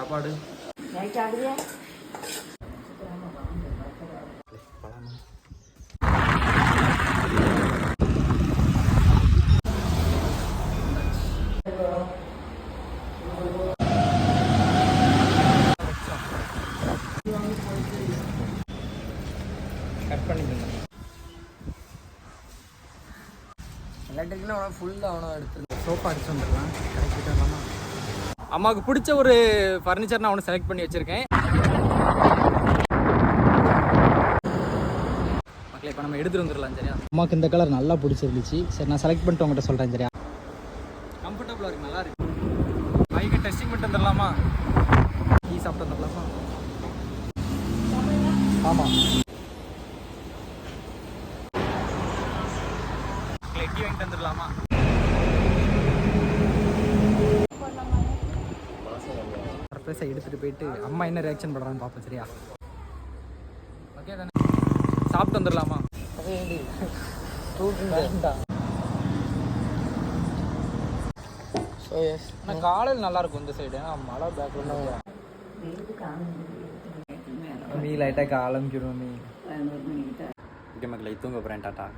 சாப்பாடு நைட் ஆகுது. கட் பண்ணிக்கோங்க. எலக்ட்ரிக்னா அவனை ஃபுல்லாக அவனை எடுத்து சோஃபா அடிச்சு வந்துடலாம். கரெக்டாக இல்லாமல் அம்மாவுக்கு பிடிச்ச ஒரு ஃபர்னிச்சர் நான் அவனை செலக்ட் பண்ணி வச்சுருக்கேன். மக்களே இப்போ நம்ம எடுத்துகிட்டு வந்துடலாம். சரியா, அம்மாவுக்கு இந்த கலர் நல்லா பிடிச்சிருந்துச்சு. சரி, நான் செலக்ட் பண்ணிட்டு உங்கள்கிட்ட சொல்கிறேன். சரியா, கம்ஃபர்டபுளாக இருக்குது, நல்லா இருக்குது. பைக்கு டெஸ்டிங் பண்ணிட்டு வந்துடலாமா? டீ சாப்பிட்டு வந்துடலாமா? ஆமாம், டீ வாங்கிட்டு வந்துடலாமா? சர்ப்ரைஸாக எடுத்துகிட்டு போயிட்டு அம்மா என்ன ரியாக்ஷன் பண்ணுறான்னு பார்ப்போம். சரியா, ஓகே தானே? சாப்பிட்டு வந்துடலாமா? ஆனால் காலையில் நல்லாயிருக்கும் இந்த சைடு. ஏன்னா மழை பேக்ரவுண்ட் மீ லைட்டாக ஆரம்பிச்சிடும். மீ ஓகே மக்களை, தூங்க போகிறேன். டாட்டா.